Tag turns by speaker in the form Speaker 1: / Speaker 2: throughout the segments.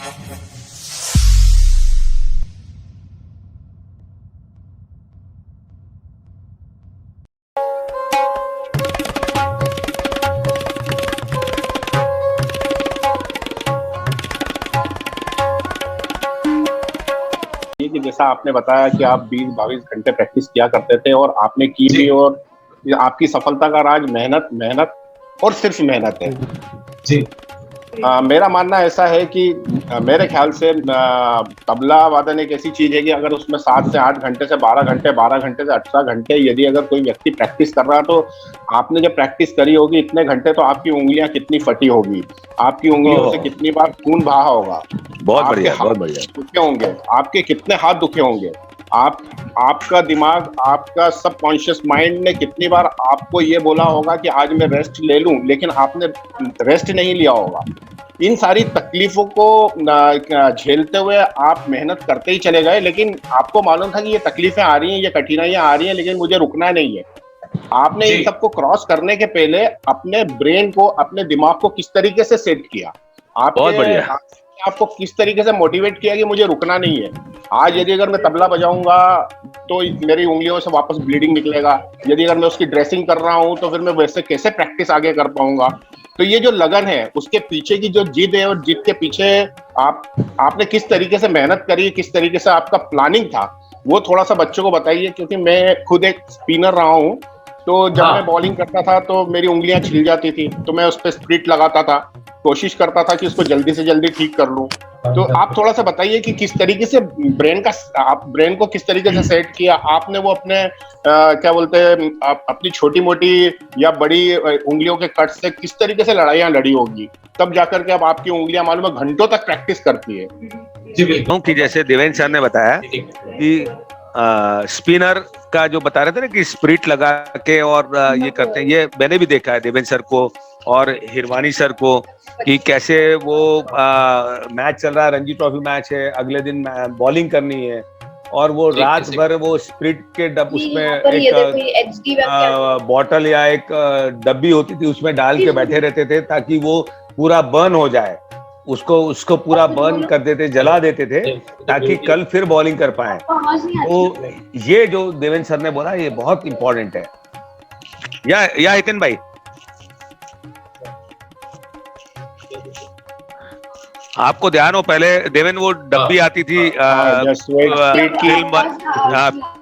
Speaker 1: कि जैसा आपने बताया कि आप 20-22 घंटे प्रैक्टिस किया करते थे और आपने की भी, और आपकी सफलता का राज मेहनत, मेहनत और सिर्फ मेहनत है।
Speaker 2: जी।
Speaker 1: मेरा मानना ऐसा है कि मेरे ख्याल से तबला वादन एक ऐसी चीज है कि अगर उसमें 7 से 8 घंटे से 12 घंटे, 12 घंटे से 18 घंटे यदि अगर कोई व्यक्ति प्रैक्टिस कर रहा है, तो आपने जब प्रैक्टिस करी होगी इतने घंटे, तो आपकी उंगलियां कितनी फटी होगी, आपकी उंगलियों से कितनी बार खून बहा होगा,
Speaker 3: बहुत
Speaker 1: आपके
Speaker 3: बढ़िया, बहुत
Speaker 1: हाथ
Speaker 3: बढ़िया।
Speaker 1: दुखे होंगे, आपके कितने हाथ दुखे होंगे, आपका दिमाग, आपका सबकॉन्शियस माइंड ने कितनी बार आपको ये बोला होगा कि आज मैं रेस्ट ले लूं, लेकिन आपने रेस्ट नहीं लिया होगा। इन सारी तकलीफों को झेलते हुए आप मेहनत करते ही चले गए, लेकिन आपको मालूम था कि ये तकलीफें आ रही हैं, ये कठिनाइयां आ रही हैं, लेकिन मुझे रुकना नहीं है। आपने इन सबको क्रॉस करने के पहले अपने ब्रेन को, अपने दिमाग को किस तरीके से सेट किया,
Speaker 3: बहुत बढ़िया।
Speaker 1: आपको किस तरीके से मोटिवेट किया कि मुझे रुकना नहीं है। आज यदि अगर मैं तबला बजाऊंगा तो मेरी उंगलियों से वापस ब्लीडिंग निकलेगा, यदि अगर मैं उसकी ड्रेसिंग कर रहा हूं तो फिर मैं वैसे कैसे प्रैक्टिस आगे कर पाऊंगा। तो ये जो लगन है, उसके पीछे की जो जिद है, और जिद के पीछे आपने किस तरीके से मेहनत करी, किस तरीके से आपका प्लानिंग था, वो थोड़ा सा बच्चों को बताइए। क्योंकि मैं खुद एक स्पिनर रहा हूँ, तो जब मैं बॉलिंग करता था तो मेरी उंगलियां छिल जाती थी, तो मैं उस पर स्प्रिट लगाता था, कोशिश करता था कि उसको जल्दी से जल्दी ठीक कर लूं। तो आप थोड़ा सा बताइए कि किस तरीके से आप ब्रेन को किस तरीके से सेट किया आपने, वो अपने क्या बोलते हैं, अपनी छोटी मोटी या बड़ी उंगलियों के कट से किस तरीके से लड़ाइयां लड़ी होगी, तब जाकर के अब आपकी उंगलियां मालूम है घंटों तक प्रैक्टिस करती है।
Speaker 2: जी बिल्कुल।
Speaker 3: कि जैसे देवेंद्र सर ने बताया कि स्पिनर का जो बता रहे थे ना कि स्प्रिट लगा के और ये करते हैं, ये मैंने भी देखा है देवेंद्र सर को और हिरवानी सर को, कि कैसे वो मैच चल रहा है, रणजी ट्रॉफी मैच है, अगले दिन बॉलिंग करनी है, और वो रात भर वो स्प्रिट के उसमें एक बॉटल या एक डब्बी होती थी, उसमें डाल के बैठे रहते थे ताकि वो पूरा बर्न हो जाए, उसको पूरा बर्न कर देते, जला देते थे, ताकि कल फिर बॉलिंग कर पाए। तो ये जो देवेंद्र सर ने बोला, ये बहुत इंपॉर्टेंट है। या हितेन भाई, आपको ध्यान हो, पहले देवेंद्र वो डब्बी आती थी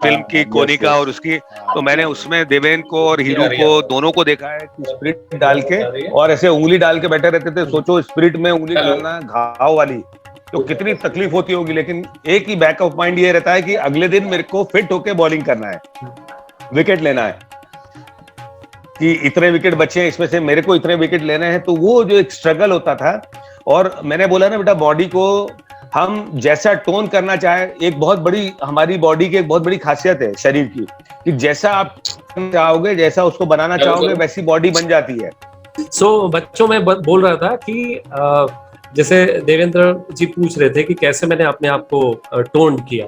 Speaker 3: फिल्म की कोनिका और उसकी, तो मैंने उसमें देवेंद्र को और हीरू को दोनों को देखा है कि स्प्रिट डाल के और ऐसे उंगली डाल के बैठे रहते थे। सोचो स्प्रिट में उंगली डालना घाव वाली, तो कितनी तकलीफ होती होगी, लेकिन एक ही बैक ऑफ माइंड ये रहता है कि अगले दिन मेरे को फिट होके बॉलिंग करना है, विकेट लेना है, कि इतने विकेट बचे हैं, इसमें से मेरे को इतने विकेट लेने हैं। तो वो जो एक स्ट्रगल होता था, और मैंने बोला ना बेटा, बॉडी को हम जैसा टोन करना चाहे, एक बहुत बड़ी हमारी बॉडी की एक बहुत बड़ी खासियत है शरीर की, कि जैसा आप चाहोगे, जैसा उसको बनाना चाहोगे, वैसी बॉडी बन जाती है।
Speaker 2: बच्चों में बोल रहा था कि जैसे देवेंद्र जी पूछ रहे थे कि कैसे मैंने अपने आप को टोन किया।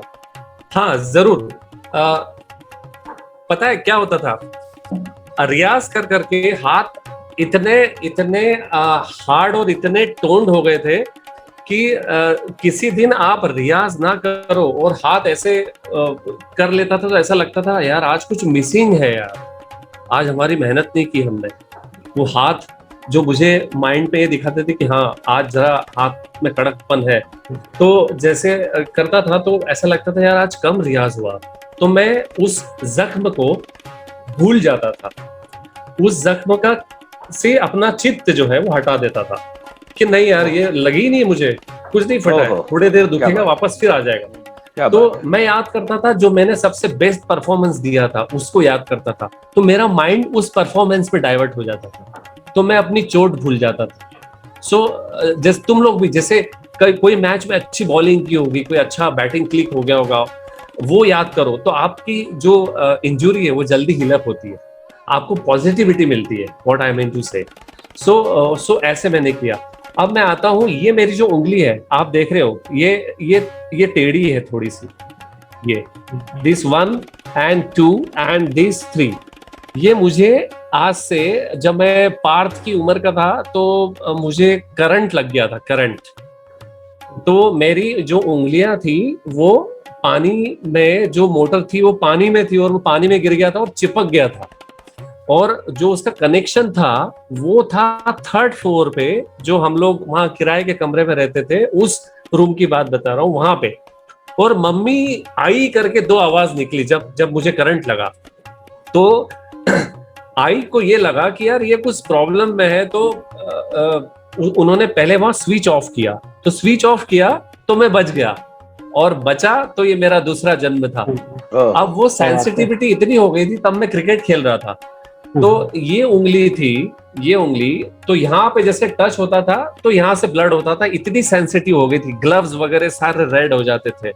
Speaker 2: हाँ जरूर, पता है क्या होता था, रियाज कर करके हाथ इतने हार्ड और इतने टोन्ड हो गए थे कि किसी दिन आप रियाज ना करो और हाथ ऐसे कर लेता था, तो ऐसा लगता था यार आज कुछ मिसिंग है, यार आज हमारी मेहनत नहीं की हमने। वो हाथ जो मुझे माइंड पे ये दिखाते थे कि हाँ आज जरा हाथ में कड़कपन है, तो जैसे करता था तो ऐसा लगता था यार आज कम रियाज हुआ। तो मैं उस जख्म को भूल जाता था, उस जख्म का से अपना चित्त जो है वो हटा देता था कि नहीं यार ये लगी नहीं, मुझे कुछ नहीं फटा है, थोड़ी देर दुखेगा वापस फिर आ जाएगा। तो मैं याद करता था जो मैंने सबसे बेस्ट परफॉर्मेंस दिया था उसको याद करता था, तो मेरा माइंड उस परफॉर्मेंस पे डाइवर्ट हो जाता था, तो मैं अपनी चोट भूल जाता था। जैसे तुम लोग भी, जैसे कोई मैच में अच्छी बॉलिंग की होगी, कोई अच्छा बैटिंग क्लिक हो गया होगा, वो याद करो तो आपकी जो इंजुरी है वो जल्दी हीलअप होती है, आपको पॉजिटिविटी मिलती है। व्हाट आई मीन टू से, सो ऐसे मैंने किया। अब मैं आता हूँ, ये मेरी जो उंगली है आप देख रहे हो, ये टेढ़ी है थोड़ी सी, ये दिस 1 and 2 and दिस 3। ये मुझे आज से, जब मैं पार्थ की उम्र का था तो मुझे करंट लग गया था, करंट तो मेरी जो उंगलियां थी वो पानी में, जो मोटर थी वो पानी में थी और वो पानी में गिर गया था और चिपक गया था। और जो उसका कनेक्शन था वो था 3rd फ्लोर पे, जो हम लोग वहां किराए के कमरे में रहते थे, उस रूम की बात बता रहा हूँ, वहां पे। और मम्मी आई करके 2 आवाज निकली जब जब मुझे करंट लगा। तो आई को ये लगा कि यार ये कुछ प्रॉब्लम में है, तो उन्होंने पहले वहां स्विच ऑफ किया। तो स्विच ऑफ किया तो मैं बच गया, और बचा तो ये मेरा दूसरा जन्म था। अब वो सेंसिटिविटी इतनी हो गई थी, तब मैं क्रिकेट खेल रहा था। तो ये उंगली थी, ये उंगली, तो यहाँ पे जैसे टच होता था तो यहाँ से ब्लड होता था, इतनी सेंसिटिव हो गई थी, ग्लव्स वगैरह सारे रेड हो जाते थे।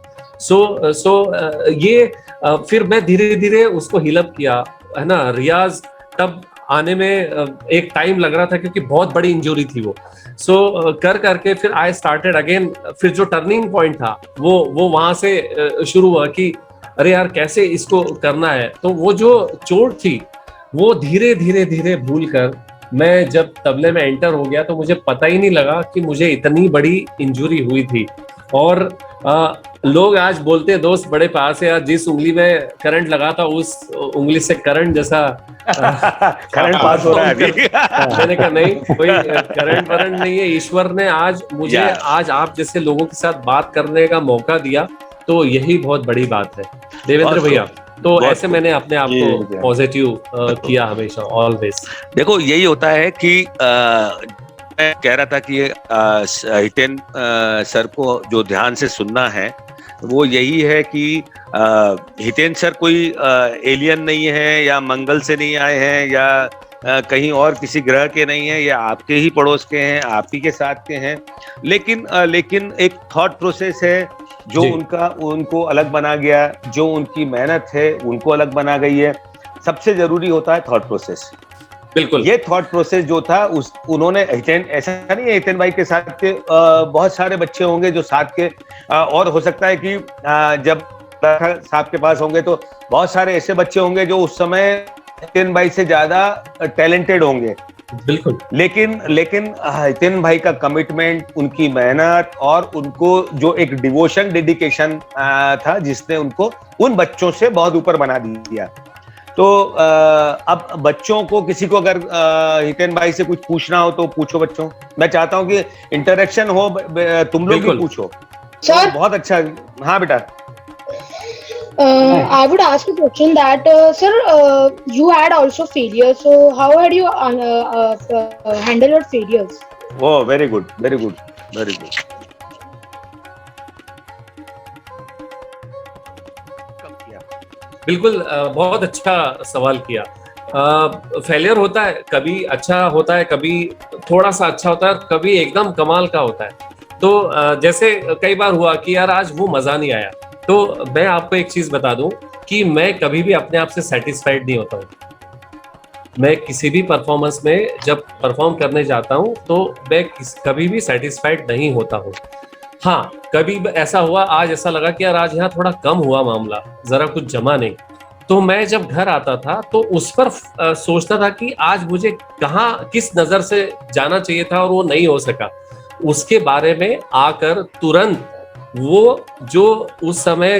Speaker 2: ये फिर मैं धीरे धीरे उसको हील अप किया, है ना। रियाज तब आने में एक टाइम लग रहा था, क्योंकि बहुत बड़ी इंजरी थी वो। कर करके फिर आई स्टार्टेड अगेन। फिर जो टर्निंग पॉइंट था वो वहां से शुरू हुआ कि अरे यार कैसे इसको करना है। तो वो जो चोट थी वो धीरे धीरे धीरे भूल कर मैं जब तबले में एंटर हो गया, तो मुझे पता ही नहीं लगा कि मुझे इतनी बड़ी इंजरी हुई थी। और लोग आज बोलते हैं, दोस्त बड़े पास है यार, जिस उंगली में करंट लगा था उस उंगली से करंट जैसा
Speaker 3: करंट पास हो रहा है अभी।
Speaker 2: मैंने कहा नहीं, कोई करंट वरंट नहीं है, ईश्वर ने आज मुझे आज आप जैसे लोगों के साथ बात करने का मौका दिया, तो यही बहुत बड़ी बात है देवेंद्र भैया। तो ऐसे मैंने अपने आप को पॉजिटिव किया हमेशा, ऑलवेज।
Speaker 3: देखो यही होता है कि मैं कह रहा था कि हितेन सर को जो ध्यान से सुनना है वो यही है कि हितेन सर कोई एलियन नहीं है, या मंगल से नहीं आए हैं, या कहीं और किसी ग्रह के नहीं है, या आपके ही पड़ोस के हैं, आप ही के साथ के हैं। लेकिन एक थॉट प्रोसेस है जो उनको अलग बना गया, जो उनकी मेहनत है उनको अलग बना गई है। सबसे जरूरी होता है थॉट प्रोसेस।
Speaker 2: बिल्कुल,
Speaker 3: ये थॉट प्रोसेस जो था उन्होंने हितेन, ऐसा नहीं है हितेन भाई के साथ के बहुत सारे बच्चे होंगे जो साथ के, और हो सकता है कि जब साहब के पास होंगे तो बहुत सारे ऐसे बच्चे होंगे जो उस समय हितेन भाई से ज्यादा टैलेंटेड होंगे।
Speaker 2: बिल्कुल।
Speaker 3: लेकिन हितेन भाई का कमिटमेंट, उनकी मेहनत और उनको जो एक डिवोशन, डेडिकेशन था, जिसने उनको उन बच्चों से बहुत ऊपर बना दिया। तो अब बच्चों को, किसी को अगर हितेन भाई से कुछ पूछना हो तो पूछो बच्चों। मैं चाहता हूं कि इंटरेक्शन हो, तुम लोग भी पूछो।
Speaker 4: सर,
Speaker 3: बहुत अच्छा। हाँ बेटा।
Speaker 4: I would ask a question that, sir, you had also failures. So how had you handle your failures?
Speaker 3: Oh, very good, very good, very good.
Speaker 2: बिल्कुल, बहुत अच्छा सवाल किया। फेलियर होता है, कभी अच्छा होता है, कभी थोड़ा सा अच्छा होता है, कभी एकदम कमाल का होता है। तो जैसे कई बार हुआ कि यार आज वो मजा नहीं आया, तो मैं आपको एक चीज बता दूं कि मैं कभी भी अपने आप से सेटिस्फाइड नहीं होता हूँ। मैं किसी भी परफॉर्मेंस में जब परफॉर्म करने जाता हूँ तो मैं कभी भी सेटिस्फाइड नहीं होता हूँ। हाँ, कभी ऐसा हुआ, आज ऐसा लगा कि यार आज यहाँ थोड़ा कम हुआ मामला, जरा कुछ जमा नहीं। तो मैं जब घर आता था तो उस पर सोचता था कि आज मुझे कहाँ, किस नजर से जाना चाहिए था और वो नहीं हो सका। उसके बारे में आकर तुरंत वो जो उस समय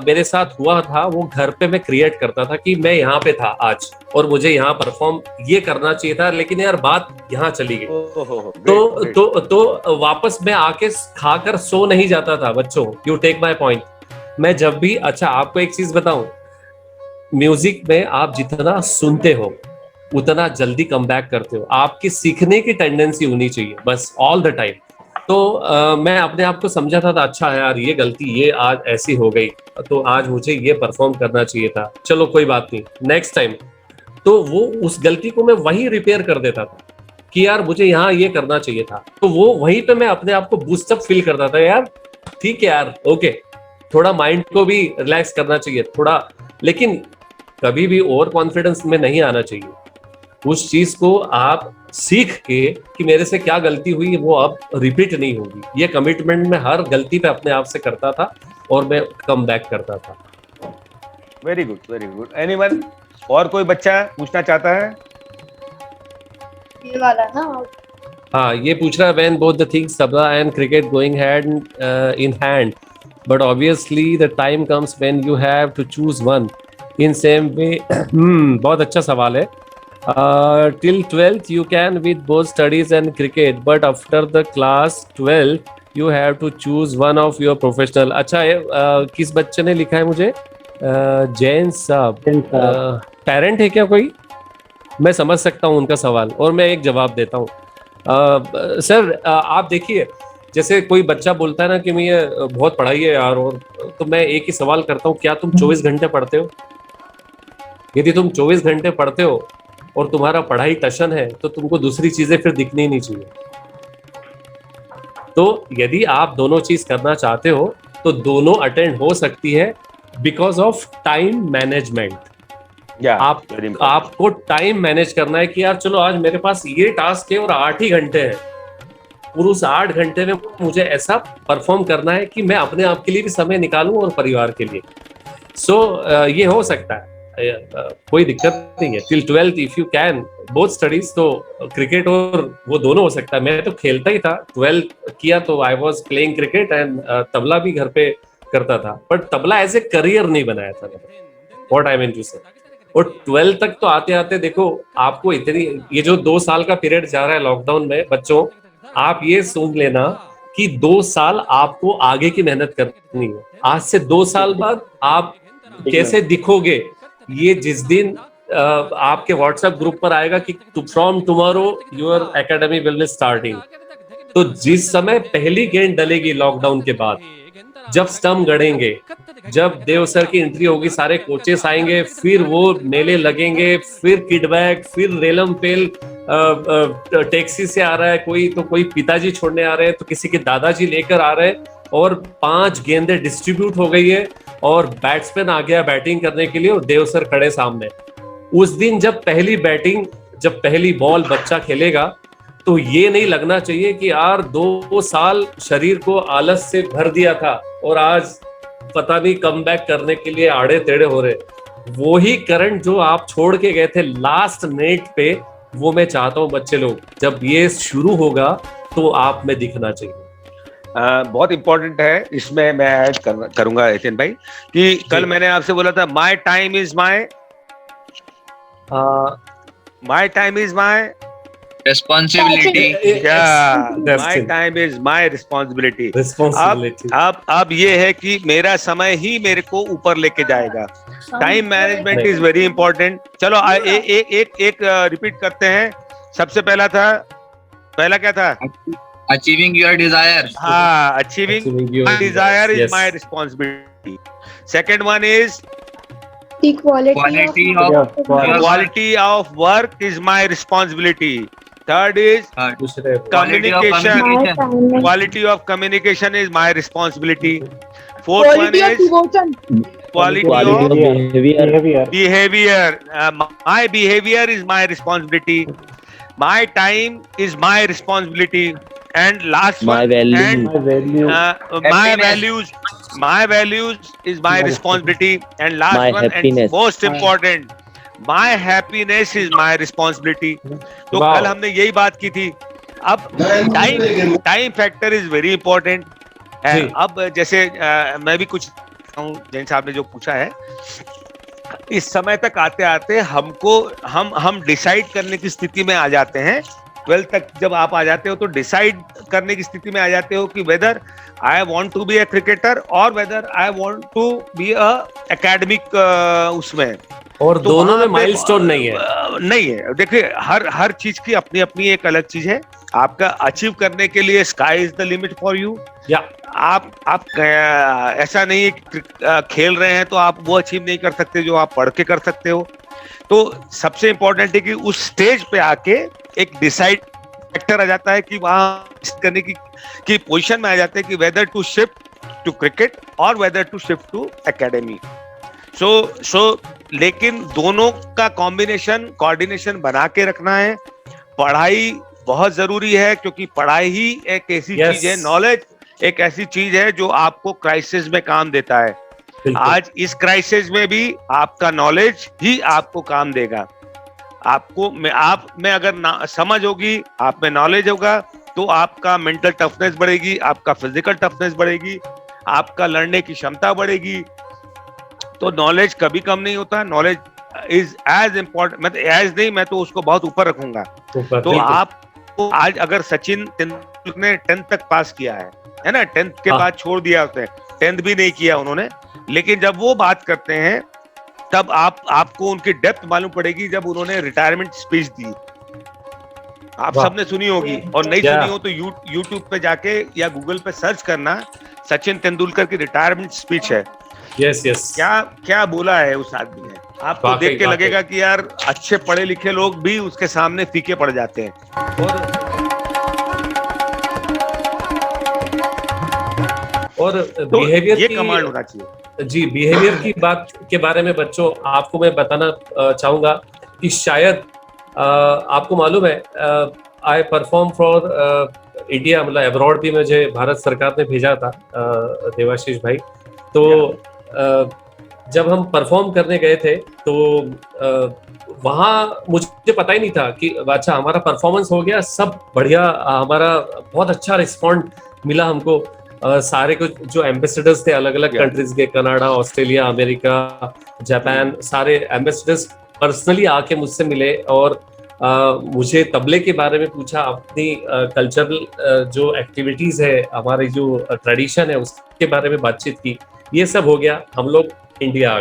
Speaker 2: मेरे साथ हुआ था वो घर पे मैं क्रिएट करता था कि मैं यहाँ पे था आज और मुझे यहाँ परफॉर्म ये करना चाहिए था, लेकिन यार बात यहाँ चली गई। तो वापस मैं आके खाकर सो नहीं जाता था बच्चों। You take my point. मैं जब भी, अच्छा आपको एक चीज बताऊं, म्यूजिक में आप जितना सुनते हो उतना जल्दी कम बैक करते हो। आपकी सीखने की टेंडेंसी होनी चाहिए बस, ऑल द टाइम। तो मैं अपने आप को समझाता था, अच्छा है यार ये गलती ये आज ऐसी हो गई, तो आज मुझे ये परफॉर्म करना चाहिए था, चलो कोई बात नहीं, नेक्स्ट टाइम। तो वो उस गलती को मैं वही रिपेयर कर देता था कि यार मुझे यहाँ ये करना चाहिए था। तो वो वहीं पे मैं अपने आप को बूस्ट अप फील करता था, यार ठीक है यार, ओके, थोड़ा माइंड को भी रिलैक्स करना चाहिए थोड़ा, लेकिन कभी भी ओवर कॉन्फिडेंस में नहीं आना चाहिए। उस चीज को आप सीख के कि मेरे से क्या गलती हुई वो अब रिपीट नहीं होगी, ये कमिटमेंट मैं हर गलती पे अपने आप से करता था और मैं कम बैक करता था।
Speaker 3: Very good, very good. Anyone, और कोई बच्चा पूछना चाहता है?
Speaker 4: ये वाला ना,
Speaker 2: हाँ, ये पूछ रहा है when both the things tabla and cricket going hand in hand, but obviously the time comes when you have to choose one in same way. बहुत अच्छा सवाल है. Till 12th you can with both studies and cricket, but after the class 12 you have to choose one of your professional. अच्छा है, किस बच्चे ने लिखा है मुझे? जैन साहब. पेरेंट है क्या कोई? मैं समझ सकता हूँ उनका सवाल और मैं एक जवाब देता हूँ. सर, आप देखिए, जैसे कोई बच्चा बोलता है ना कि मैं बहुत पढ़ाई है यार, और तो मैं एक ही सवाल करता हूँ, क्या तुम 24 घंटे पढ़ते हो? यदि तुम 24 घंटे पढ़ते हो और तुम्हारा पढ़ाई टशन है तो तुमको दूसरी चीजें फिर दिखनी ही नहीं चाहिए. तो यदि आप दोनों चीज करना चाहते हो तो दोनों अटेंड हो सकती है बिकॉज ऑफ टाइम मैनेजमेंट. आपको टाइम मैनेज करना है कि यार चलो आज मेरे पास ये टास्क है और 8 ही घंटे हैं, और उस 8 घंटे में मुझे ऐसा परफॉर्म करना है कि मैं अपने आप के लिए भी समय निकालूं और परिवार के लिए. सो ये हो सकता है, कोई दिक्कत नहीं है. Till 12th if you can both studies, तो क्रिकेट और वो दोनों हो सकता है. मैं तो खेलता ही था, 12th किया तो I was playing cricket and tabla भी घर पे करता था, but tabla as a career नहीं बनाया था. व्हाट आई मीन टू से. और 12 तक तो आते आते देखो आपको इतनी, ये जो 2 साल का पीरियड जा रहा है लॉकडाउन में, बच्चों आप ये सुन लेना कि 2 साल आपको आगे की मेहनत करनी है. आज से 2 साल बाद आप कैसे दिखोगे, ये जिस दिन आपके व्हाट्सएप ग्रुप पर आएगा कि from tomorrow your academy will be starting, तो जिस समय पहली गेंद डलेगी लॉकडाउन के बाद, जब स्टंप गड़ेंगे, जब देव सर की एंट्री होगी, सारे कोचेस आएंगे, फिर वो मेले लगेंगे, फिर किडबैक, फिर रेलम पेल, टैक्सी से आ रहा है कोई, तो कोई पिताजी छोड़ने आ रहे हैं, तो किसी के दादाजी लेकर आ रहे हैं, और 5 गेंदें डिस्ट्रीब्यूट हो गई है और बैट्समैन आ गया बैटिंग करने के लिए और देव सर खड़े सामने. उस दिन जब पहली बॉल बच्चा खेलेगा तो ये नहीं लगना चाहिए कि यार 2 साल शरीर को आलस से भर दिया था और आज पता नहीं कमबैक करने के लिए आड़े टेढ़े हो रहे. वो ही करंट जो आप छोड़ के गए थे लास्ट नेट पे, वो मैं चाहता हूँ बच्चे लोग, जब ये शुरू होगा तो आप में दिखना चाहिए.
Speaker 3: बहुत इंपॉर्टेंट है, इसमें मैं ऐड करूंगा एथिन भाई कि कल मैंने आपसे बोला था my time is my
Speaker 5: responsibility.
Speaker 3: My time is my responsibility. अब ये है कि मेरा समय ही मेरे को ऊपर लेके जाएगा. Time management is very important. चलो एक रिपीट करते हैं. सबसे पहला क्या था?
Speaker 5: Achieving your desire.
Speaker 3: हाँ, achieving my desire is my responsibility. Second one is
Speaker 4: The quality
Speaker 3: of work is my responsibility. Third is communication. Quality of communication is my responsibility. Fourth one is quality of behavior. My behavior is my responsibility. My time is my responsibility. And last one, my values is my responsibility. And last one and most important, my happiness is my responsibility. तो कल हमने यही बात की थी. अब time factor is very important. अब जैसे मैं भी कुछ जैन साहब ने जो पूछा है, इस समय तक आते आते हमको हम डिसाइड करने की स्थिति में आ जाते हैं. 12 तक जब आप आ जाते हो तो डिसाइड करने की स्थिति में आ जाते हो कि whether I want to be a cricketer और whether I want to be a academic उसमें.
Speaker 2: और तो दोनों में माइलस्टोन नहीं
Speaker 3: है. देखिए हर चीज की अपनी अपनी एक अलग चीज है. आपका अचीव करने के लिए sky is the limit for you. या आप ऐसा नहीं है खेल रहे हैं तो आप वो अचीव नहीं कर सकते जो आप पढ़ के कर सकते हो. तो सबसे इंपॉर्टेंट है कि उस स्टेज पे आके एक डिसाइड फैक्टर आ जाता है कि वहां करने की पोजीशन में आ जाते हैं कि whether to shift to cricket और whether to shift to academy. So लेकिन दोनों का कॉम्बिनेशन कोऑर्डिनेशन बना के रखना है. पढ़ाई बहुत जरूरी है क्योंकि पढ़ाई ही एक ऐसी चीज है, नॉलेज एक ऐसी चीज है जो आपको क्राइसिस में काम देता है. आज इस क्राइसिस में भी आपका नॉलेज ही आपको काम देगा. आपको आप में अगर समझ होगी, आप में नॉलेज होगा, तो आपका मेंटल टफनेस बढ़ेगी, आपका फिजिकल टफनेस बढ़ेगी, आपका लड़ने की क्षमता बढ़ेगी। तो नॉलेज कभी कम नहीं होता, नॉलेज इज एज इम्पोर्टेंट, मैं एज नहीं, मैं तो उसको बहुत ऊपर रखूंगा। तो आपको आज अगर सचिन तेंदुलकर ने 10th तक पास किया है ना, 10th के बाद छोड़ दिया उसने, 10th भी नहीं किया उन्होंने, लेकिन जब वो बात करते हैं तब आपको उनकी डेप्थ मालूम पड़ेगी। जब उन्होंने रिटायरमेंट स्पीच दी, आप सबने सुनी होगी, और नहीं सुनी हो तो यूट्यूब पे जाके या गूगल पे सर्च करना, सचिन तेंदुलकर की रिटायरमेंट स्पीच है।
Speaker 2: यस यस,
Speaker 3: क्या बोला है उस आदमी ने, आपको देख के लगेगा कि यार अच्छे पढ़े लिखे लोग भी उसके सामने फीके पड़ जाते हैं।
Speaker 2: और
Speaker 3: तो
Speaker 2: बिहेवियर
Speaker 3: ये कमांड होना चाहिए
Speaker 2: जी। बिहेवियर की बात के बारे में बच्चों आपको मैं बताना चाहूंगा कि शायद आपको मालूम है, आई परफॉर्म फॉर इंडिया, मतलब अब्रॉड भी मुझे भारत सरकार ने भेजा था, देवाशीष भाई। तो जब हम परफॉर्म करने गए थे तो वहाँ मुझे पता ही नहीं था कि अच्छा हमारा परफॉर्मेंस हो गया, सब बढ़िया, हमारा बहुत अच्छा रिस्पॉन्ड मिला हमको। सारे कुछ जो एम्बेसडर्स थे अलग अलग कंट्रीज के, कनाडा, ऑस्ट्रेलिया, अमेरिका, जापान, सारे एम्बेसडर्स पर्सनली आके मुझसे मिले और मुझे तबले के बारे में पूछा, अपनी कल्चरल जो एक्टिविटीज है, हमारी जो ट्रेडिशन है उसके बारे में बातचीत की। ये सब हो गया, हम लोग इंडिया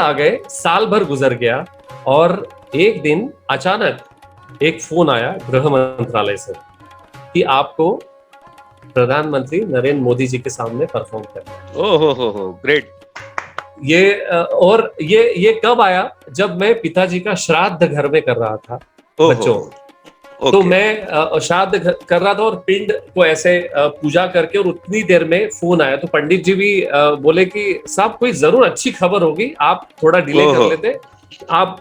Speaker 2: आ गए, साल भर गुजर गया और एक दिन अचानक एक फोन आया गृह मंत्रालय से कि आपको प्रधानमंत्री नरेंद्र मोदी जी के सामने परफॉर्म करना है।
Speaker 3: ओहो ग्रेट।
Speaker 2: ये कब आया, जब मैं पिताजी का श्राद्ध घर में कर रहा था बच्चों। तो मैं श्राद्ध कर रहा था और पिंड को ऐसे पूजा करके, और उतनी देर में फोन आया। तो पंडित जी भी बोले कि साहब कोई जरूर अच्छी खबर होगी, आप थोड़ा डिले कर लेते, आप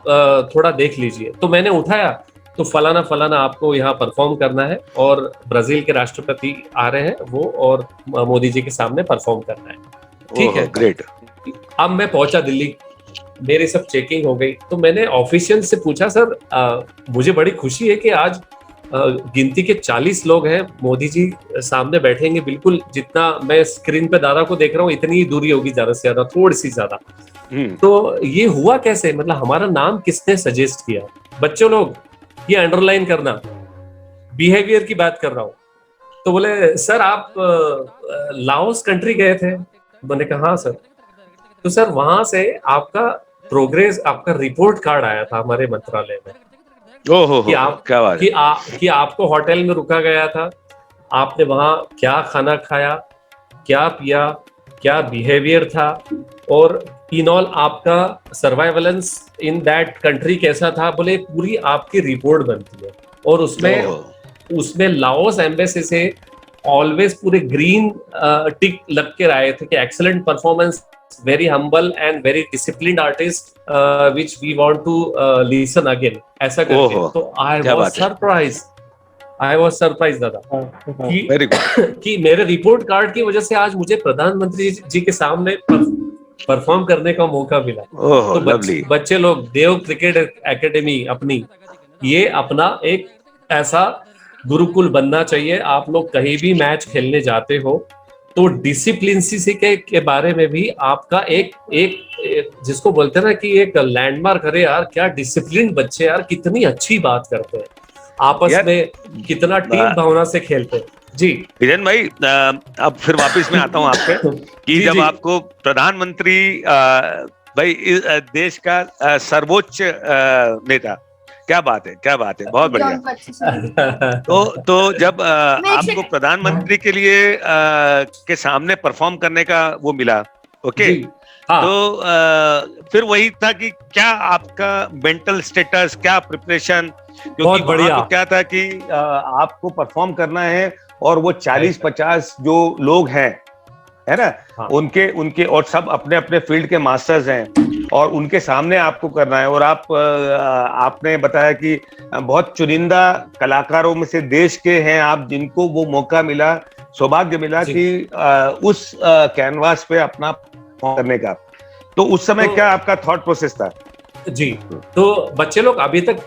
Speaker 2: थोड़ा देख लीजिए। तो मैंने उठाया, तो फलाना फलाना आपको यहाँ परफॉर्म करना है और ब्राजील के राष्ट्रपति आ रहे हैं वो, और मोदी जी के सामने परफॉर्म करना है। ठीक है,
Speaker 3: ग्रेट।
Speaker 2: अब मैं पहुंचा दिल्ली, मेरी सब चेकिंग हो गई। तो मैंने ऑफिशियल से पूछा, सर मुझे बड़ी खुशी है कि आज गिनती के 40 लोग हैं, मोदी जी सामने बैठेंगे, बिल्कुल जितना मैं स्क्रीन पे दादा को देख रहा हूँ इतनी ही दूरी होगी, ज्यादा से ज्यादा, थोड़ी सी ज्यादा। तो ये हुआ कैसे, मतलब हमारा नाम किसने सजेस्ट किया? बच्चों लोग ये अंडरलाइन करना, बिहेवियर की बात कर रहा हूँ। तो बोले सर आप लाओस कंट्री गए थे? मैंने कहा हाँ सर। तो सर वहां से आपका प्रोग्रेस, आपका रिपोर्ट कार्ड आया था हमारे मंत्रालय में कि आपको होटल में रुका गया था, आपने वहां क्या खाना खाया, क्या पिया, क्या बिहेवियर था, और इन ऑल आपका सर्वाइवलेंस इन दैट कंट्री कैसा था। बोले पूरी आपकी रिपोर्ट बनती है, और उसमें लाओस एम्बेसी से ऑलवेज पूरे ग्रीन टिक लग के आए थे कि excellent performance, very humble and very disciplined artist which we want to listen again, ऐसा करके। तो I was surprised दादा कि मेरे रिपोर्ट कार्ड की वजह से आज मुझे प्रधानमंत्री जी के सामने परफॉर्म करने का मौका मिला। तो बच्चे लोग, देव क्रिकेट एकेडमी अपनी, ये अपना एक ऐसा गुरुकुल बनना चाहिए। आप लोग कहीं भी मैच खेलने जाते हो तो डिसिप्लिन के बारे में भी आपका एक जिसको बोलते हैं ना कि एक लैंडमार्क, अरे यार क्या डिसिप्लिन बच्चे, यार कितनी अच्छी बात करते हैं, आपस में कितना टीम भावना से खेलते हैं। जी
Speaker 3: हिरेन भाई, अब फिर वापस मैं आता हूँ आप पे कि जब आपको प्रधानमंत्री भाई देश का सर्वोच्च नेता, क्या बात है, क्या बात है, बहुत बढ़िया। तो जब आपको प्रधानमंत्री के लिए के सामने परफॉर्म करने का वो मिला, ओके, तो फिर वही था कि क्या आपका मेंटल स्टेटस, क्या प्रिपरेशन, क्योंकि बढ़िया तो क्या था कि आपको परफॉर्म करना है और वो 40-50 जो लोग हैं, है ना, उनके और सब अपने अपने फील्ड के मास्टर्स हैं, और उनके सामने आपको करना है। और आपने बताया कि बहुत चुनिंदा कलाकारों में से देश के हैं आप, जिनको वो मौका मिला, सौभाग्य मिला कि उस कैनवास पे अपना करने का। तो उस समय क्या आपका थॉट प्रोसेस था?
Speaker 2: जी। तो बच्चे लोग, अभी तक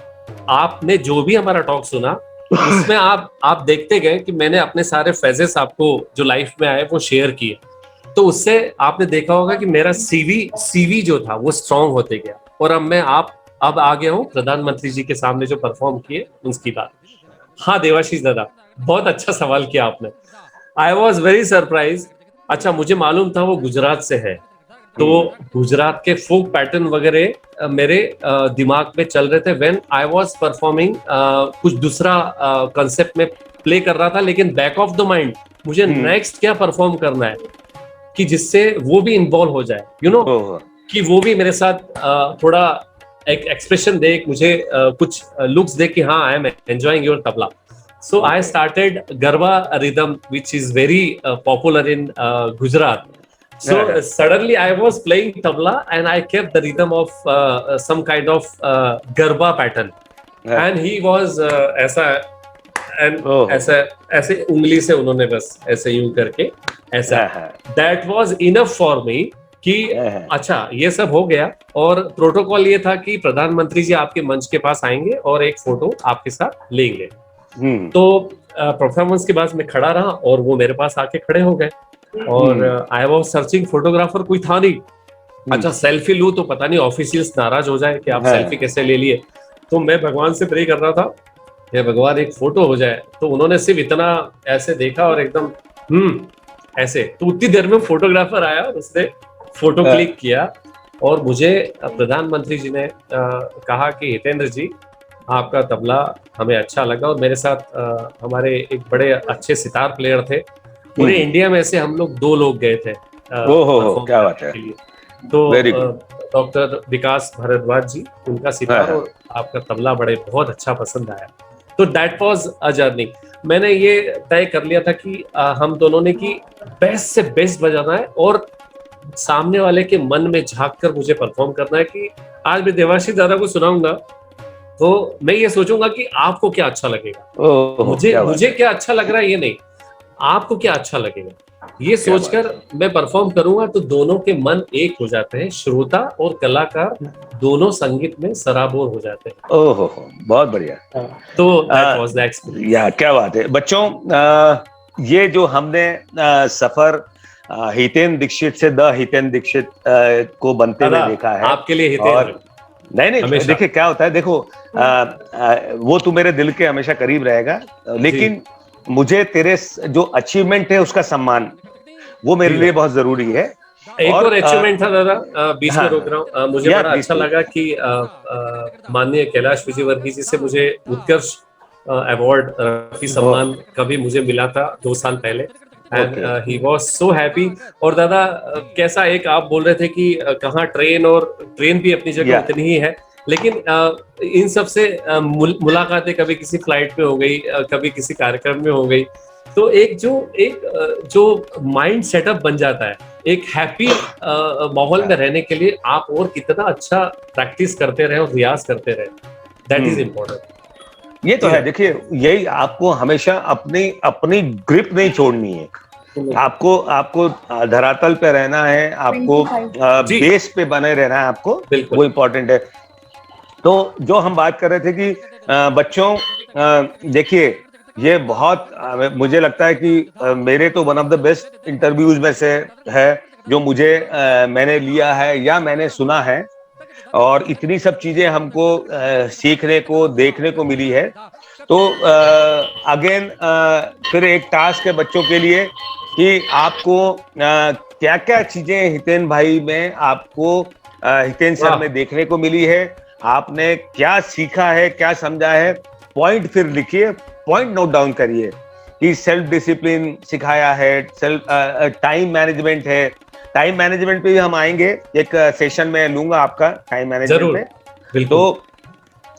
Speaker 2: आपने जो भी हमारा टॉक सुना उसमें आप देखते गए कि मैंने अपने सारे फेजेस आपको जो लाइफ में आए वो शेयर किए। तो उससे आपने देखा होगा कि मेरा सीवी जो था वो स्ट्रांग होते गया, और अब आ गया हूँ प्रधानमंत्री जी के सामने जो परफॉर्म किए उसकी बात। हाँ देवाशीष दादा, बहुत अच्छा सवाल किया आपने। I was very surprise. अच्छा, मुझे मालूम था वो गुजरात से है, तो गुजरात के फोक पैटर्न वगैरह मेरे दिमाग में चल रहे थे व्हेन आई वाज परफॉर्मिंग। कुछ दूसरा कंसेप्ट में प्ले कर रहा था, लेकिन बैक ऑफ द माइंड मुझे नेक्स्ट क्या परफॉर्म करना है कि जिससे वो भी इन्वॉल्व हो जाए, यू नो, कि वो भी मेरे साथ थोड़ा एक एक्सप्रेशन दे, मुझे कुछ लुक्स दे कि हाँ I am enjoying your tabla. So I started Garba rhythm, which is very popular in Gujarat. So suddenly I was playing tabla and I kept the rhythm of some kind of Garba pattern. And he was ऐसा and ऐसे उंगली से उन्होंने बस ऐसे यूं करके ऐसा. That was enough for me कि अच्छा ये सब हो गया. और प्रोटोकॉल ये था कि प्रधानमंत्री जी आपके मंच के पास आएंगे और एक फोटो आपके साथ लेंगे. तो परफॉर्मेंस के बाद मैं खड़ा रहा और वो मेरे पास आके खड़े हो गए और आई वाज सर्चिंग फोटोग्राफर, कोई था नहीं. अच्छा सेल्फी लूं तो पता नहीं ऑफिशियल्स नाराज हो जाए कि आप सेल्फी कैसे ले लिए. तो मैं भगवान से प्रे कर रहा था ये भगवान एक फोटो हो जाए. तो उन्होंने सिर्फ इतना ऐसे देखा और एकदम ऐसे. तो उतनी देर में फोटोग्राफर आया और उसने फोटो क्लिक किया और मुझे प्रधानमंत्री जी ने कहा कि हितेंद्र जी आपका तबला हमें अच्छा लगा. और मेरे साथ हमारे एक बड़े अच्छे सितार प्लेयर थे. पूरे इंडिया में से हम लोग 2 लोग गए थे.
Speaker 3: क्या बात है.
Speaker 2: तो डॉक्टर विकास भारद्वाज जी, उनका सितार और आपका तबला बहुत अच्छा पसंद आया. तो दैट वाज अ जर्नी. मैंने ये तय कर लिया था कि हम दोनों ने कि बेस्ट से बेस्ट बजाना है और सामने वाले के मन में झांक कर मुझे परफॉर्म करना है. कि आज मैं देवाशीष दादा को सुनाऊंगा तो मैं ये सोचूंगा कि आपको क्या अच्छा लगेगा. मुझे क्या अच्छा लग रहा है ये नहीं, आपको क्या अच्छा लगेगा ये सोचकर मैं परफॉर्म करूंगा. तो दोनों के मन एक हो जाते हैं, श्रोता और कलाकार दोनों संगीत में सराबोर हो जाते हैं.
Speaker 3: ओहो, बहुत बढ़िया.
Speaker 2: तो दैट वाज द एक्सपीरियंस.
Speaker 3: या क्या बात है. बच्चों, ये जो हमने सफर हितेन दीक्षित से द हितेन दीक्षित को बनते हुए देखा है,
Speaker 2: आपके लिए हितेन
Speaker 3: नहीं देखिए क्या होता है. देखो वो तू मेरे दिल के हमेशा करीब रहेगा, लेकिन मुझे तेरे जो अचीवमेंट है उसका सम्मान वो मेरे लिए बहुत जरूरी है.
Speaker 2: एक और अचीवमेंट था दादा, बीच में रोक रहा हूँ. मुझे बड़ा अच्छा लगा कि माननीय कैलाश विजयवर्गीय जी से मुझे उत्कर्ष अवार्ड रफी सम्मान कभी मुझे मिला था 2 साल पहले. And he was so happy. और दादा कैसा, एक आप बोल रहे थे कि कहाँ ट्रेन भी अपनी जगह उतनी ही है, लेकिन इन सब से मुलाकातें कभी किसी फ्लाइट में हो गई, कभी किसी कार्यक्रम में हो गई. तो एक जो माइंड सेटअप बन जाता है एक हैप्पी माहौल में रहने के लिए, आप और कितना अच्छा प्रैक्टिस करते रहे और रियाज करते रहे. That is important.
Speaker 3: ये तो है. देखिए यही आपको हमेशा अपनी ग्रिप नहीं छोड़नी है. आपको धरातल पे रहना है, आपको बेस पे बने रहना है, आपको वो इम्पोर्टेंट है. तो जो हम बात कर रहे थे कि बच्चों देखिए ये बहुत मुझे लगता है कि मेरे तो one of the best interviews में से है जो मैंने लिया है या मैंने सुना है. और इतनी सब चीजें हमको सीखने को देखने को मिली है. तो अगेन फिर एक टास्क है बच्चों के लिए कि आपको क्या क्या चीजें हितेन भाई में आपको हितेन सर में देखने को मिली है, आपने क्या सीखा है, क्या समझा है. पॉइंट फिर लिखिए, पॉइंट नोट डाउन करिए कि सेल्फ डिसिप्लिन सिखाया है, टाइम मैनेजमेंट है. टाइम मैनेजमेंट पे भी हम आएंगे, एक सेशन में लूंगा आपका टाइम मैनेजमेंट में.
Speaker 2: तो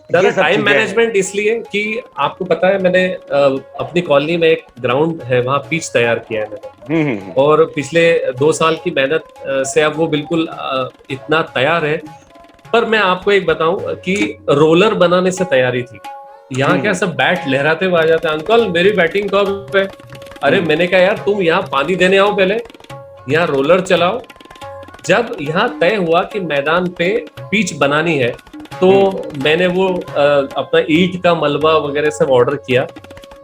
Speaker 2: टाइम मैनेजमेंट इसलिए कि आपको पता है मैंने अपनी कॉलोनी में एक ग्राउंड है वहाँ पिच तैयार किया है मैंने. और पिछले 2 साल की मेहनत से अब वो बिल्कुल इतना तैयार है. पर मैं आपको एक बताऊं कि रोलर बनाने से तैयारी थी. यहाँ क्या सब बैट लहराते हुए आ जाते हैं, अंकल मेरी बैटिंग कब है. अरे मैंने कहा यार तुम यहाँ पानी देने आओ, पहले यहाँ रोलर चलाओ. जब यहाँ तय हुआ कि मैदान पे पिच बनानी है तो मैंने वो अपना ईंट का मलबा वगैरह सब ऑर्डर किया,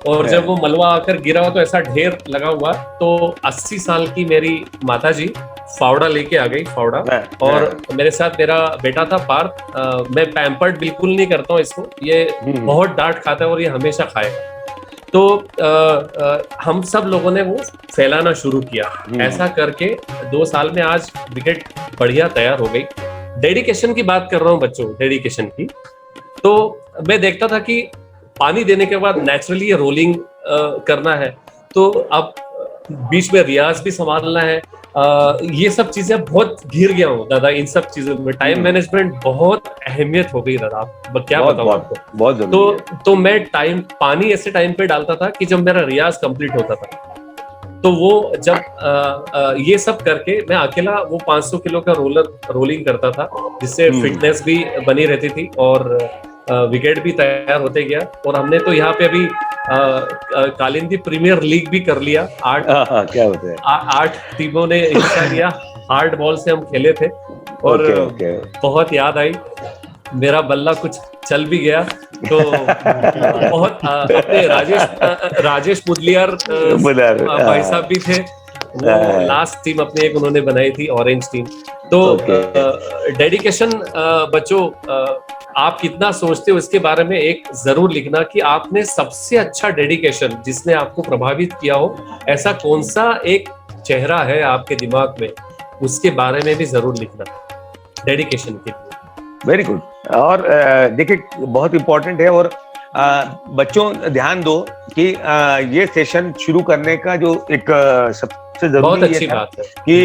Speaker 2: और जब वो मलबा आकर गिरा तो ऐसा ढेर लगा हुआ, तो 80 साल की मेरी माताजी फावड़ा लेके आ गई, फावड़ा, और मेरे साथ मेरा बेटा था पार्थ। मैं पैम्पर्ड बिल्कुल नहीं करता हूँ इसको, ये बहुत डांट खाता है और ये हमेशा खाएगा। तो हम सब लोगों ने वो फैलाना शुरू किया। ऐसा करके 2 साल में आज विकेट बढ़िया तैयार हो गई। डेडिकेशन की बात कर रहा हूँ बच्चों, डेडिकेशन की, तो मैं देखता था कि पानी देने के बाद नेचुरली रोलिंग करना है, तो अब बीच में रियाज भी संभालना है। ये सब चीजें बहुत घिर गया हूँ दादा इन सब चीजों में। टाइम मैनेजमेंट बहुत अहमियत हो गई दादा, आप क्या बताऊँ आपको। बहुत तो मैं पानी ऐसे टाइम पे डालता था कि जब मेरा रियाज कंप्लीट होता था। तो वो जब ये सब करके मैं अकेला वो 500 किलो का रोलिंग करता था, जिससे फिटनेस भी बनी रहती थी और विकेट भी तैयार होते गया। और हमने तो यहाँ पे अभी कालिंदी प्रीमियर लीग भी कर लिया। 8 टीमों ने हिस्सा लिया, हार्ड बॉल से हम खेले थे और बहुत याद आई। मेरा बल्ला कुछ चल भी गया, तो बहुत अपने राजेश मुदलियार भाई साहब भी थे, वो लास्ट टीम अपने एक उन्होंने बनाई थी, ऑरेंज टीम। तो डेडिकेशन बच्चों, आप कितना सोचते हो इसके बारे में एक जरूर लिखना कि आपने सबसे अच्छा डेडिकेशन जिसने आपको प्रभावित किया हो, ऐसा कौन सा एक चेहरा है आपके दिमाग में, उसके बारे में भी जरूर लिखना डेडिकेशन के लिए।
Speaker 3: Very good. और देखिए बहुत इम्पोर्टेंट है, और बच्चों ध्यान दो कि ये सेशन शुरू करने का जो एक सबसे जरूरी
Speaker 2: बहुत अच्छी बात है
Speaker 3: कि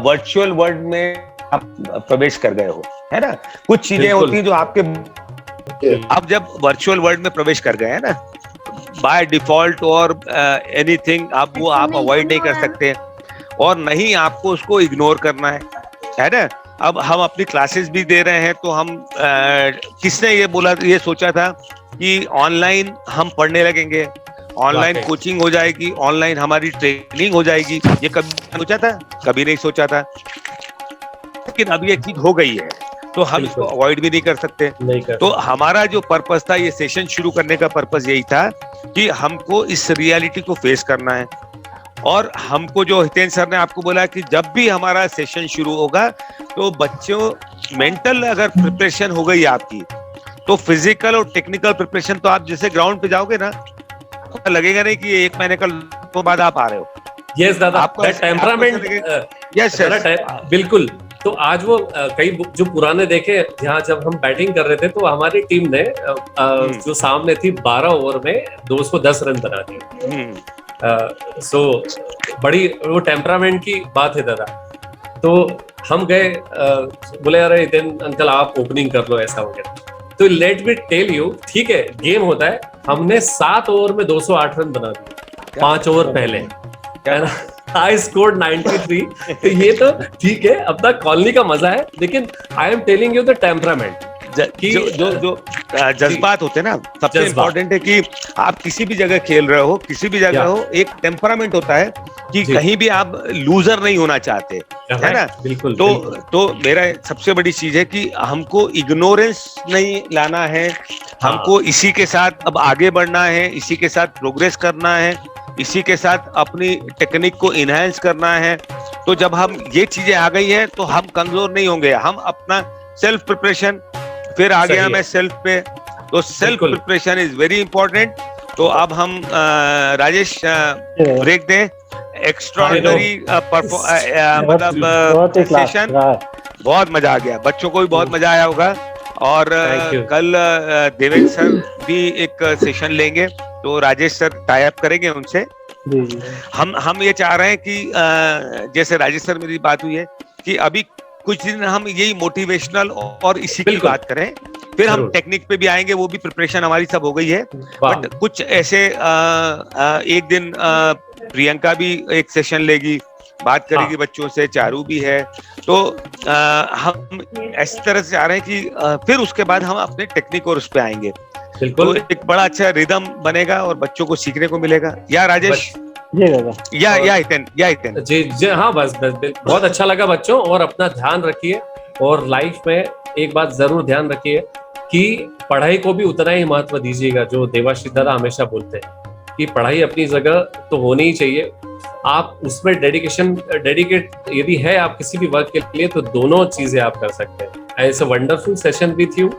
Speaker 3: वर्चुअल वर्ल्ड में आप प्रवेश कर गए हो, है ना। कुछ चीजें होती हैं जो आपके, आप जब वर्चुअल वर्ल्ड में प्रवेश कर गए हैं ना, बाय डिफॉल्ट और एनीथिंग आप अवॉइड नहीं कर सकते, और नहीं आपको उसको इग्नोर करना है ना। अब हम अपनी क्लासेस भी दे रहे हैं, तो हम किसने ये सोचा था कि ऑनलाइन हम पढ़ने लगेंगे, ऑनलाइन कोचिंग हो जाएगी, ऑनलाइन हमारी ट्रेनिंग हो जाएगी, ये कभी सोचा था? कभी नहीं सोचा था। लेकिन अब ये चीज हो गई है, तो हम इसको अवॉइड भी नहीं कर सकते। तो हमारा जो पर्पस था, ये सेशन शुरू करने का पर्पस यही था कि हमको इस रियलिटी को फेस करना है। और हमको जो हितेन सर ने आपको बोला कि जब भी हमारा सेशन शुरू होगा, तो बच्चों मेंटल अगर प्रिपरेशन हो गई आपकी, तो फिजिकल और टेक्निकल प्रिपरेशन, तो आप जैसे ग्राउंड पे जाओगे ना, तो लगेगा नहीं कि 1 महीने का बाद आप आ रहे हो।
Speaker 2: यस दादा, टेम्परामेंट, यस बिल्कुल। तो आज वो कई जो पुराने देखे, जहाँ जब हम बैटिंग कर रहे थे, तो हमारी टीम ने जो सामने थी 12 ओवर में 210 रन बना दिए। सो बड़ी वो टेम्परामेंट की बात है दादा। तो हम गए, बोले यार हितेन अंकल आप ओपनिंग कर लो, ऐसा वगैरह। तो लेट मी टेल यू, ठीक है गेम होता है, हमने 7 ओवर में 208 रन बना दिए 5 ओवर पहले, है ना। I scored 93। तो ये तो ठीक है, अपना कॉलोनी का मजा है, लेकिन I am telling you the temperament,
Speaker 3: जो जज्बात होते हैं ना, सबसे इम्पोर्टेंट है कि आप किसी भी जगह खेल रहे हो, किसी भी जगह हो, एक टेम्परामेंट होता है कि कहीं भी आप लूजर नहीं होना चाहते, है ना।
Speaker 2: बिल्कुल।
Speaker 3: तो मेरा सबसे बड़ी चीज है कि हमको इग्नोरेंस नहीं लाना है, हमको इसी के साथ अब आगे बढ़ना है, इसी के साथ प्रोग्रेस करना है, इसी के साथ अपनी टेक्निक को इनहेंस करना है। तो जब हम ये चीजें आ गई हैं, तो हम कमजोर नहीं होंगे, हम अपना सेल्फ प्रिपरेशन, फिर आ गया मैं सेल्फ पे, तो self preparation is very important. तो अब हम राजेश ब्रेक दें, एक्स्ट्राऑर्डिनरी मतलब सेशन, बहुत मजा आ गया, बच्चों को भी बहुत मजा आया होगा। और कल देवेंद्र सर भी एक सेशन लेंगे, तो राजेश सर टाई अप करेंगे उनसे। हम ये चाह रहे हैं कि जैसे राजेश सर मेरी बात हुई है कि अभी कुछ दिन हम यही मोटिवेशनल और इसी की बात करें, फिर हम टेक्निक पे भी आएंगे, वो भी प्रिपरेशन हमारी सब हो गई है। बट कुछ ऐसे एक दिन प्रियंका भी एक सेशन लेगी, बात करेगी बच्चों से, चारू भी है। तो हम इस तरह से आ रहे हैं कि फिर उसके बाद हम अपने टेक्निक और उस पे आएंगे, तो एक बड़ा अच्छा रिदम बनेगा और बच्चों को सीखने को मिलेगा। या राजेश या हितेन
Speaker 2: जी हाँ, बस बहुत अच्छा लगा बच्चों। और अपना ध्यान रखिए और लाइफ में एक बात जरूर ध्यान रखिए कि पढ़ाई को भी उतना ही महत्व दीजिएगा, जो देवाशीष दादा हमेशा बोलते हैं कि पढ़ाई अपनी जगह तो होनी ही चाहिए। आप उसमें डेडिकेट यदि है आप किसी भी वर्क के लिए, तो दोनों चीजें आप कर सकते हैं। It's a wonderful session with you,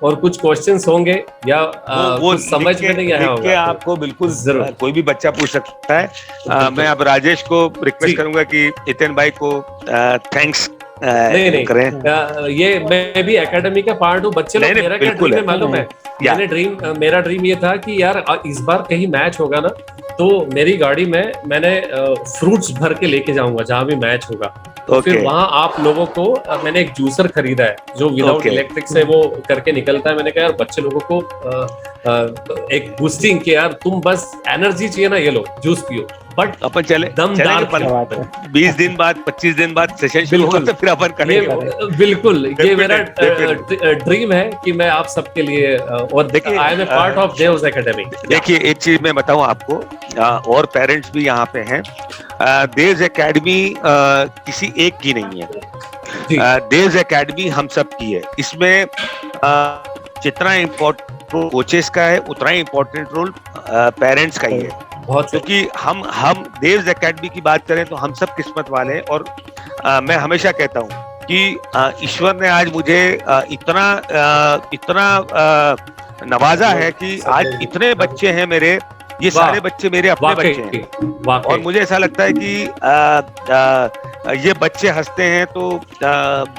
Speaker 2: और कुछ क्वेश्चंस होंगे या
Speaker 3: वो
Speaker 2: कुछ समझ में नहीं आया
Speaker 3: लिख के
Speaker 2: होगा
Speaker 3: आपको बिल्कुल
Speaker 2: जरूर।
Speaker 3: कोई भी बच्चा पूछ सकता है। मैं अब राजेश को
Speaker 2: जी।
Speaker 3: रिक्वेस्ट करूंगा कि इतन भाई को थैंक्स
Speaker 2: नहीं
Speaker 3: करें।
Speaker 2: ये मैं भी एकेडमी का पार्ट हूँ। बच्चे लोग,
Speaker 3: नहीं,
Speaker 2: मेरा क्या
Speaker 3: बिल्कुल
Speaker 2: ड्रीम है
Speaker 3: है।
Speaker 2: मालूम है? मेरा ड्रीम ये था कि यार इस बार कहीं मैच होगा ना, तो मेरी गाड़ी में मैंने फ्रूट्स भर के लेके जाऊंगा जहां भी मैच होगा। तो फिर वहां आप लोगों को मैंने एक जूसर खरीदा है जो विदाउट इलेक्ट्रिक से वो करके निकलता है। मैंने कहा यार बच्चे लोगों को एक बूस्टिंग के, यार तुम बस एनर्जी चाहिए ना, ये लो जूस पियो, बट
Speaker 3: अपन
Speaker 2: दमदार
Speaker 3: 20 दिन बाद 25 आई एम सेशन शुरू होगा तो फिर अपन करेंगे।
Speaker 2: बिल्कुल, ये मेरा ड्रीम है कि मैं आप सबके लिए, और
Speaker 3: देखिए,
Speaker 2: I am a part of Dev's academy.
Speaker 3: देखिए एक चीज मैं बताऊं आपको, और पेरेंट्स भी यहाँ पे हैं। देव्स एकेडमी किसी एक की नहीं है, देव्स एकेडमी हम सब की है। इसमें जितना इम्पोर्टेंट कोचेस का है उतना ही इम्पोर्टेंट रोल पेरेंट्स का ही है। क्योंकि हम देव्स एकेडमी की बात करें तो हम सब किस्मत वाले हैं। और मैं हमेशा कहता हूँ कि ईश्वर ने आज मुझे इतना नवाजा है कि आज इतने बच्चे हैं मेरे, ये सारे बच्चे मेरे अपने बच्चे हैं। और मुझे ऐसा लगता है कि ये बच्चे हंसते हैं तो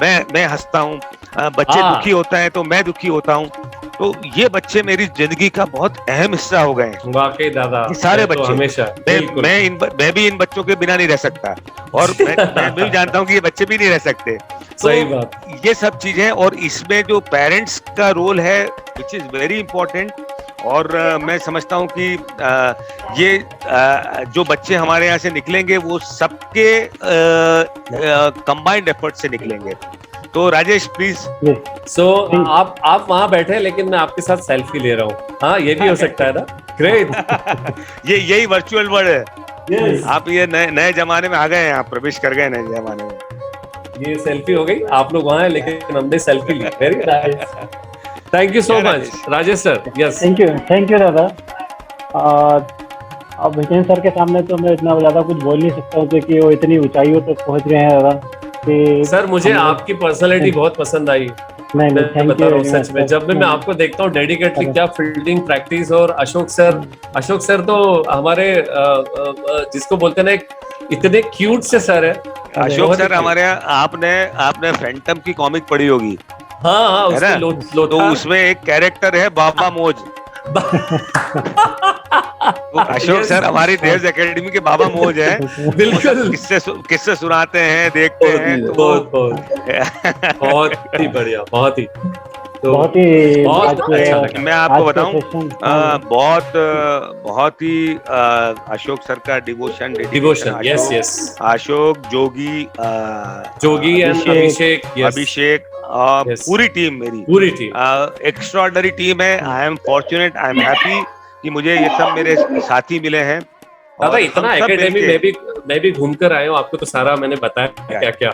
Speaker 3: मैं हंसता हूँ, बच्चे दुखी होता है तो मैं दुखी होता हूँ। तो ये बच्चे मेरी जिंदगी का बहुत अहम हिस्सा हो गए हैं।
Speaker 2: वाकई दादा,
Speaker 3: सारे बच्चे
Speaker 2: हमेशा
Speaker 3: मैं भी इन बच्चों के बिना नहीं रह सकता, और मैं भी जानता हूँ कि ये बच्चे भी नहीं रह सकते।
Speaker 2: सही बात।
Speaker 3: ये सब चीजें, और इसमें जो पेरेंट्स का रोल है विच इज वेरी इंपॉर्टेंट। और मैं समझता हूँ कि ये जो बच्चे हमारे यहाँ से निकलेंगे वो सबके कंबाइंड एफर्ट से निकलेंगे। तो राजेश प्लीज।
Speaker 2: आप वहां बैठे, लेकिन मैं आपके साथ सेल्फी ले रहा हूँ। हाँ, ये भी हो सकता है ना। ग्रेट।
Speaker 3: यही वर्चुअल वर्ल्ड है। आप ये नए जमाने में आ गए हैं, आप प्रवेश कर गए नए जमाने में।
Speaker 2: ये सेल्फी हो गई, आप लोग वहां हैं लेकिन हमने सेल्फी ली। Very nice, thank you so much Rajesh sir. Yes,
Speaker 6: thank you दादा। अब विजय सर के सामने तो मैं इतना ज्यादा कुछ बोल नहीं सकता हूँ, क्योंकि वो इतनी ऊंचाइयों तक पहुंच गए हैं दादा।
Speaker 2: सर मुझे आपकी पर्सनालिटी बहुत पसंद आई।
Speaker 6: नहीं,
Speaker 2: मैं बता रहा हूँ सच में, जब भी मैं आपको देखता हूँ डेडिकेटली, क्या फील्डिंग प्रैक्टिस। और अशोक सर तो हमारे जिसको बोलते हैं ना, इतने क्यूट से सर है।
Speaker 3: अशोक सर हमारे यहाँ, आपने फैंटम की कॉमिक पढ़ी होगी।
Speaker 2: हाँ, उसमें
Speaker 3: तो उसमें एक कैरेक्टर है बाबा मोज। तो अशोक सर हमारी देव्स एकेडमी के बाबा मोज है।
Speaker 2: बिल्कुल,
Speaker 3: किससे सुनाते हैं, देखते हैं।
Speaker 2: बहुत ही बढ़िया, बहुत ही
Speaker 6: अच्छा लगा।
Speaker 3: मैं आपको बताऊं, बहुत ही अशोक सर का devotion.
Speaker 2: Yes,
Speaker 3: Ashok, Jogi
Speaker 2: and Abhishek,
Speaker 3: पूरी टीम, पूरी टीम एक्स्ट्राऑर्डिनरी टीम है। I am fortunate, I am happy कि मुझे ये सब मेरे साथी मिले हैं।
Speaker 2: दादा इतना एकेडमी मैं भी घूम कर आया हूँ, आपको तो सारा मैंने बताया क्या क्या।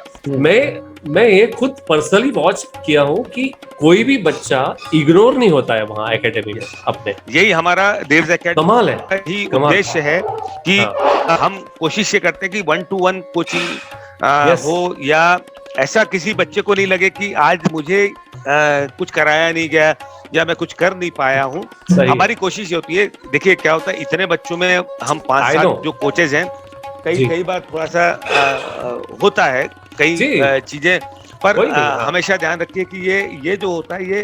Speaker 2: मैं ये खुद पर्सनली वॉच किया हूँ कि कोई भी बच्चा इग्नोर नहीं होता है वहाँ एकेडमी में अपने।
Speaker 3: यही हमारा देव्स एकेडमी
Speaker 2: कमाल है,
Speaker 3: ही उद्देश्य है कि हम कोशिश ये करते हैं कि 1-to-1 कोचिंग हो, या ऐसा किसी बच्चे को नहीं लगे कि आज मुझे कुछ कराया नहीं गया या मैं कुछ कर नहीं पाया हूँ। हमारी कोशिश ये होती है, देखिए क्या होता है, इतने बच्चों में हम 5-7 जो कोचेज हैं, कई बार थोड़ा सा होता है कई चीजें, पर हमेशा ध्यान रखिए कि ये जो होता है ये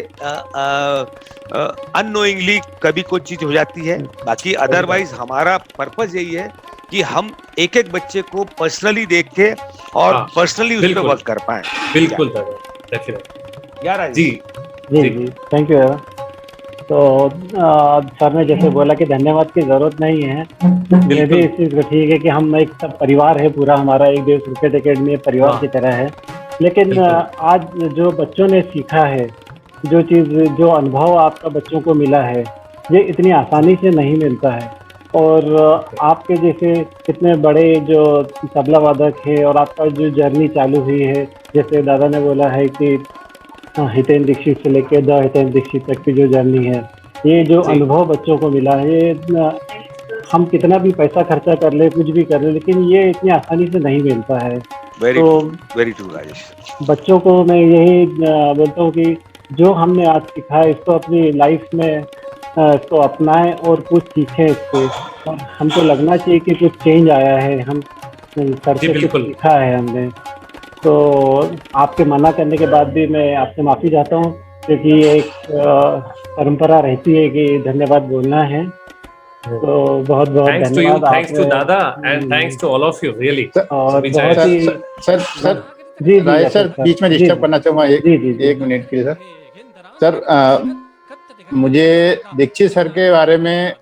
Speaker 3: अननोइंगली कभी कोई चीज हो जाती है। बाकी अदरवाइज हमारा पर्पस यही है कि हम एक एक बच्चे को पर्सनली देख के और पर्सनली उस पर वर्क कर पाए।
Speaker 2: बिल्कुल
Speaker 3: यार
Speaker 6: जी, थैंक यू दादा। तो सर ने जैसे बोला कि धन्यवाद की जरूरत नहीं है, ये भी इस चीज को ठीक है कि हम एक सब परिवार है, पूरा हमारा एक देव्स क्रिकेट एकेडमी परिवार की तरह है। लेकिन आज जो बच्चों ने सीखा है, जो अनुभव आपका बच्चों को मिला है, ये इतनी आसानी से नहीं मिलता है। और आपके जैसे कितने बड़े जो तबला वादक है, और आपका जो जर्नी चालू हुई है, जैसे दादा ने बोला है कि हितेन दीक्षित से लेके द हितेन दीक्षित तक की जो जर्नी है, ये जो
Speaker 2: जी।
Speaker 6: अनुभव बच्चों को मिला है, ये हम कितना भी पैसा खर्चा कर ले, कुछ भी कर ले, लेकिन ये इतनी आसानी से नहीं मिलता है।
Speaker 3: वेरी
Speaker 6: तो
Speaker 3: वेरी ट्रू राजेश।
Speaker 6: बच्चों को मैं यही बोलता हूँ कि जो हमने आज सीखा है इसको अपनी लाइफ में इसको अपनाएं और कुछ सीखें इससे। और हमको लगना चाहिए कि कुछ चेंज आया है, हम सर
Speaker 2: जी,
Speaker 6: से कुछ
Speaker 2: बिल्कुल।
Speaker 6: सीखा है हमने। तो आपके मना करने के बाद भी मैं आपसे माफ़ी चाहता हूँ, क्योंकि ये एक परंपरा रहती है कि धन्यवाद बोलना है। तो बहुत बहुत
Speaker 2: थैंक्स टू यू,
Speaker 6: धन्यवाद
Speaker 2: थैंक्स टू
Speaker 6: आपने।
Speaker 2: दादा and thanks to all of you really.
Speaker 6: और
Speaker 2: सभी
Speaker 6: बहुत
Speaker 2: चाहे
Speaker 6: ही
Speaker 7: सर
Speaker 6: जी जी
Speaker 7: राजेश सर, बीच में
Speaker 6: जी,
Speaker 7: डिस्टर्ब करना चाहूँगा
Speaker 6: जी जी जी।
Speaker 7: 1 मिनट के लिए सर। मुझे दीक्षित सर के बारे में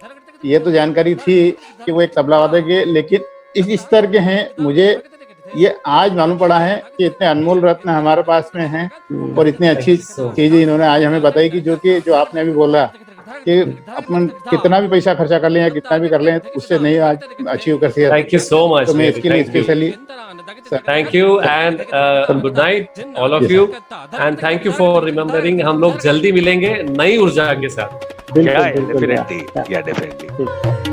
Speaker 7: ये तो जानकारी थी कि वो एक तबला वादक है, लेकिन इस स्तर के हैं मुझे ये आज मालूम पड़ा है कि इतने अनमोल रत्न हमारे पास में हैं और इतनी अच्छी चीजें इन्होंने आज हमें बताई कि जो आपने अभी बोला कि अपन कितना भी पैसा खर्चा कर लें या कितना भी कर लें उससे नहीं आज अचीव कर सकते।
Speaker 2: थैंक यू सो मच,
Speaker 7: तो मैं इसके लिए
Speaker 2: thank you,
Speaker 7: specially
Speaker 2: thank you and good night all of you and thank you for remembering. हम लोग जल्दी मिलेंगे नई ऊर्जा के साथ।
Speaker 6: बिल्कुल
Speaker 3: Yeah,
Speaker 6: बिल्कुल
Speaker 3: definitely. Yeah, definitely.
Speaker 6: ठीक।